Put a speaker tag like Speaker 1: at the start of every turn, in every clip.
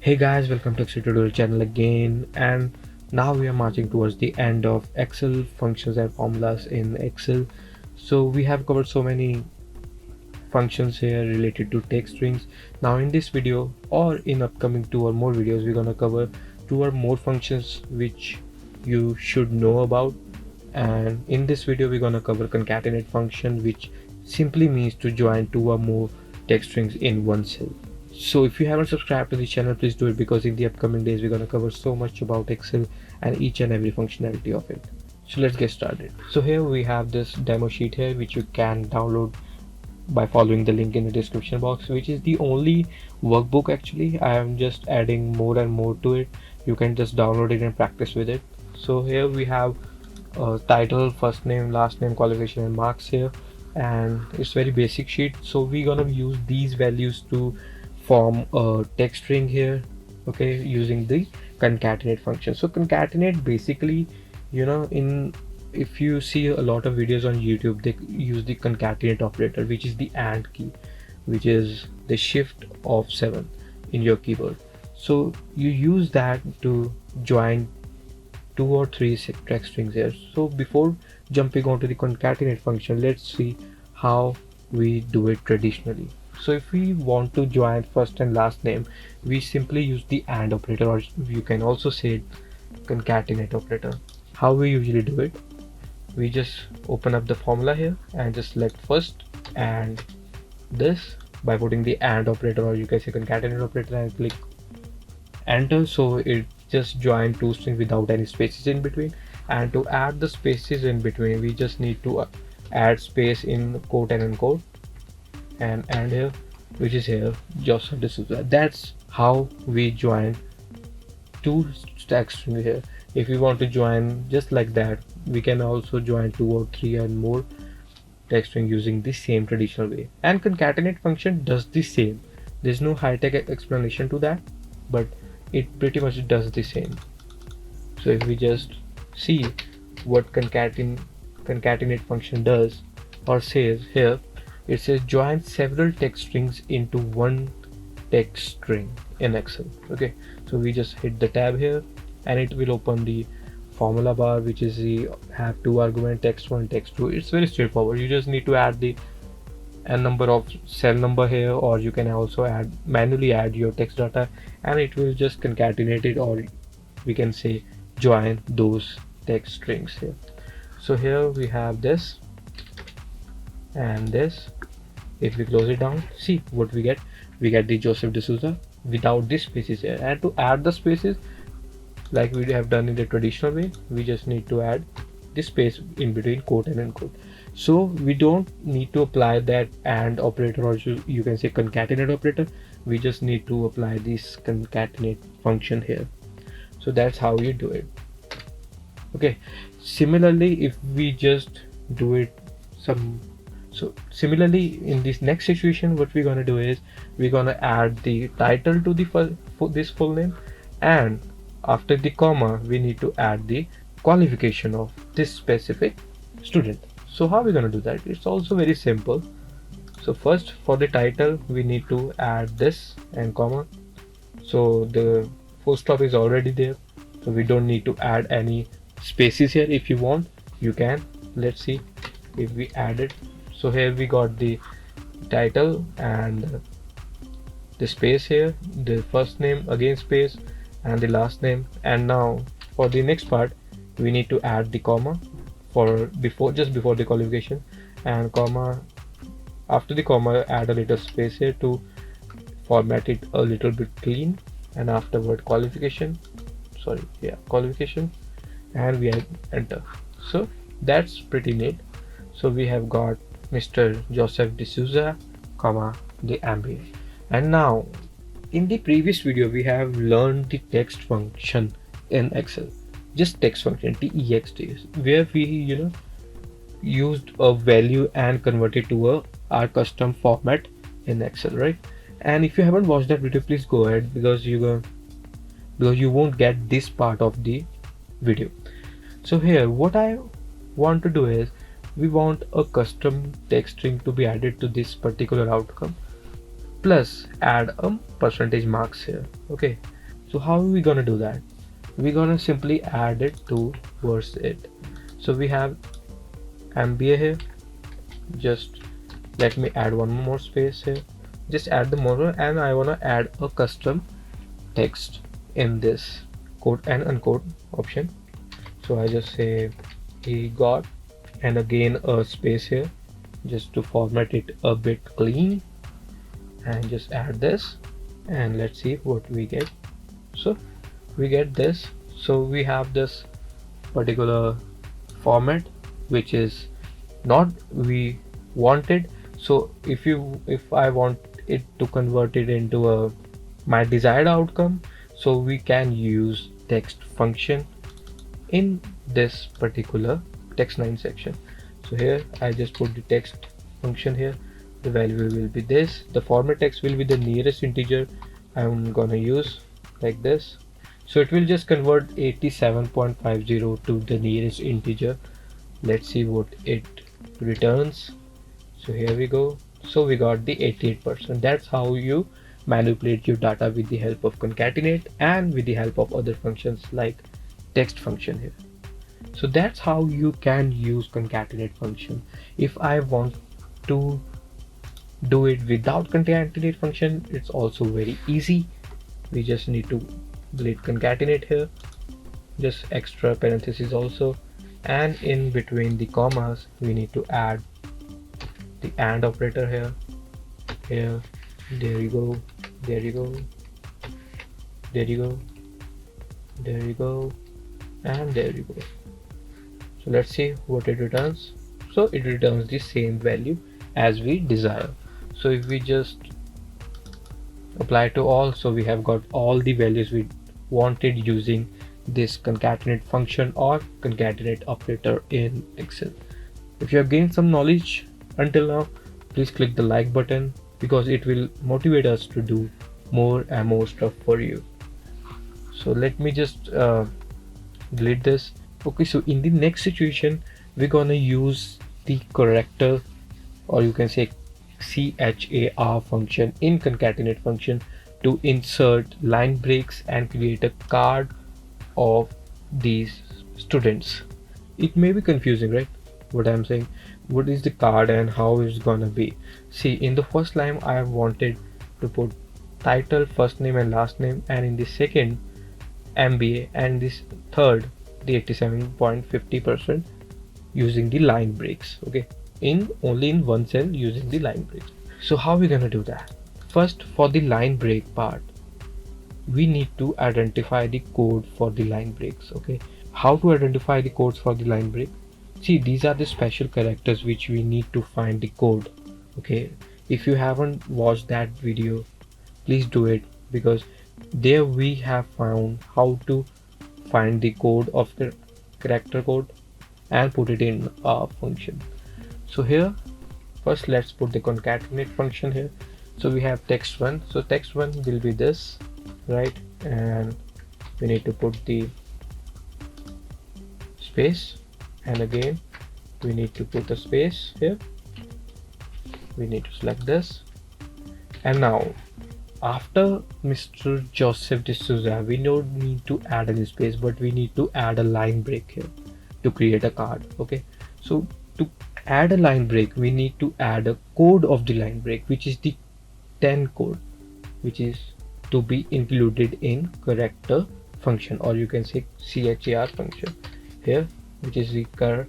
Speaker 1: Hey guys, welcome to Excel tutorial channel again, and now we are marching towards the end of Excel functions and formulas in Excel. So we have covered so many functions here related to text strings. Now in this video or in upcoming 2 or more videos, we're gonna cover 2 or more functions which you should know about. And in this video we're gonna cover concatenate function, which simply means to join 2 or more text strings in one cell. So if you haven't subscribed to the channel, please do it, because in the upcoming days we're going to cover so much about Excel and each and every functionality of it. So let's get started. So here we have this demo sheet here, which you can download by following the link in the description box, which is the only workbook. Actually, I am just adding more and more to it. You can just download it and practice with it. So here we have title, first name, last name, qualification and marks here, and it's very basic sheet. So we're gonna use these values to form a text string here, okay, using the concatenate function. So concatenate basically, in if you see a lot of videos on YouTube, they use the concatenate operator, which is the AND key, which is the shift of 7 in your keyboard. So you use that to join 2 or 3 text strings here. So before jumping onto the concatenate function, let's see how we do it traditionally. So if we want to join first and last name, we simply use the AND operator, or you can also say concatenate operator. How we usually do it, we just open up the formula here and just select first and this by putting the AND operator, or you can say concatenate operator, and click enter. So it just join 2 strings without any spaces in between. And to add the spaces in between, we just need to add space in quote and unquote, and here, which is here, Joseph D'Souza. That's how we join 2 text strings here. If we want to join just like that, we can also join 2 or 3 and more text string using the same traditional way. And concatenate function does the same. There's no high-tech explanation to that, but it pretty much does the same. So if we just see what concatenate function does or says here, it says join several text strings into one text string in Excel. Okay, so we just hit the tab here and it will open the formula bar, which is the have 2 argument, text1, text2. It's very straightforward. You just need to add the number of cell number here, or you can also manually add your text data, and it will just concatenate it, or we can say join those text strings here. So here we have this and this. If we close it down, see what we get. We get the Joseph D'Souza without the spaces here. And to add the spaces, like we have done in the traditional way, we just need to add the space in between quote and unquote. So we don't need to apply that AND operator, or you can say concatenate operator. We just need to apply this concatenate function here. So that's how you do it. Okay, similarly, if we just do it similarly in this next situation, what we're gonna do is we're gonna add the title to the this full name, and after the comma we need to add the qualification of this specific student. So how are we gonna do that? It's also very simple. So first, for the title, we need to add this and comma. So the full stop is already there, so we don't need to add any spaces here. If you want, you can. Let's see if we add it. So here we got the title and the space here, the first name again space, and the last name. And now for the next part, we need to add the comma for just before the qualification, and comma after the comma, add a little space here to format it a little bit clean, and afterward qualification, and we have enter. So that's pretty neat. So we have got Mr. Joseph D'Souza, comma, the MBA. And now in the previous video we have learned the text function in Excel, just text function, text, where we used a value and converted to our custom format in Excel, right? And if you haven't watched that video, please go ahead, because you won't get this part of the video. So here what I want to do is, we want a custom text string to be added to this particular outcome. plus add a percentage marks here. Okay, so how are we gonna do that? We're gonna simply add it towards it. So we have MBA here. Just let me add one more space here. Just add the model, and I wanna add a custom text in this quote and unquote option. So I just say he got, and again a space here just to format it a bit clean, and just add this, and let's see what we get. So we get this. So we have this particular format which is not we wanted. So if I want it to convert it into a my desired outcome, so we can use text function in this particular text9 section. So here I just put the text function here. The value will be this. The format text will be the nearest integer I'm gonna use, like this. So it will just convert 87.50 to the nearest integer. Let's see what it returns. So here we go. So we got the 88%. That's how you manipulate your data with the help of concatenate and with the help of other functions like text function here. So that's how you can use concatenate function. If I want to do it without concatenate function, it's also very easy. We just need to delete concatenate here, just extra parentheses also, and in between the commas we need to add the and operator here. There you go, there you go, there you go, there you go, and there you go. So let's see what it returns. So it returns the same value as we desire. So if we just apply to all, so we have got all the values we wanted using this concatenate function or concatenate operator in Excel. If you have gained some knowledge until now, please click the like button, because it will motivate us to do more and more stuff for you. So let me just delete this. Okay, so in the next situation we're gonna use the corrector, or you can say CHAR function in concatenate function to insert line breaks and create a card of these students. It may be confusing, right? What I'm saying, what is the card and how it's gonna be. See, in the first line I wanted to put title, first name and last name, and in the second MBA, and this third the 87.50% using the line breaks. Okay, in only in one cell using the line breaks. So how are we gonna do that? First, for the line break part, we need to identify the code for the line breaks. Okay, how to identify the codes for the line break? See, these are the special characters which we need to find the code. Okay, if you haven't watched that video, please do it, because there we have found how to find the code of the character code and put it in a function. So here first let's put the concatenate function here. So we have text1, so text1 will be this, right? And we need to put the space, and again we need to put a space here. We need to select this, and now after Mr. Joseph D'Souza we don't need to add any space, but we need to add a line break here to create a card. Okay, so to add a line break we need to add a code of the line break, which is the 10 code, which is to be included in character function, or you can say CHAR function here, which is the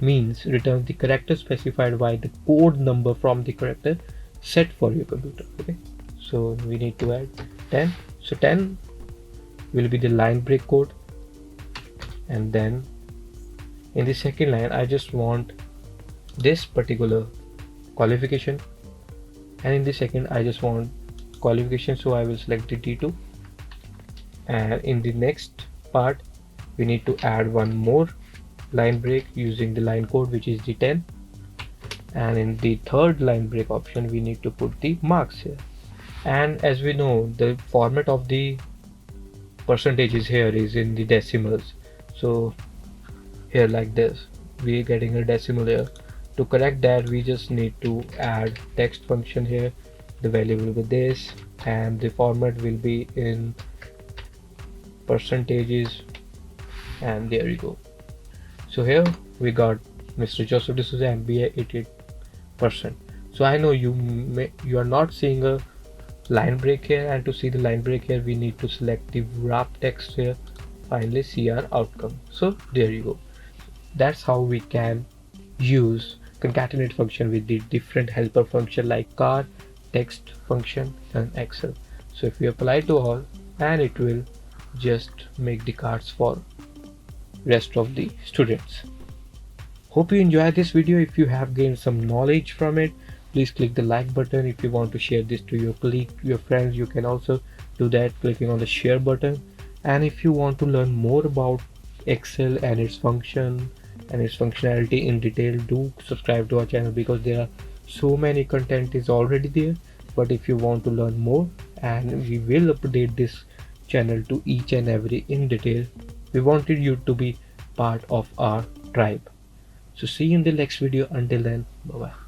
Speaker 1: means return the character specified by the code number from the character set for your computer. Okay, so we need to add 10. So 10 will be the line break code, and then in the second line I just want this particular qualification, and in the second I just want qualification, so I will select the T2, and in the next part we need to add one more line break using the line code, which is the 10, and in the third line break option we need to put the marks here. And as we know, the format of the percentages here is in the decimals, so here like this we are getting a decimal here. To correct that we just need to add text function here, the value will be this, and the format will be in percentages, and there you go. So here we got Mr. Joseph D'Souza MBA 88%. So I know you are not seeing a line break here, and to see the line break here we need to select the wrap text here, finally see our outcome. So there you go. That's how we can use concatenate function with the different helper function like card, text function and Excel. So if we apply to all, and it will just make the cards for rest of the students. Hope you enjoyed this video. If you have gained some knowledge from it, please click the like button. If you want to share this to your colleague, your friends, you can also do that clicking on the share button. And if you want to learn more about Excel and its function and its functionality in detail, do subscribe to our channel, because there are so many content is already there. But if you want to learn more, and we will update this channel to each and every in detail, we wanted you to be part of our tribe. So see you in the next video. Until then, bye bye.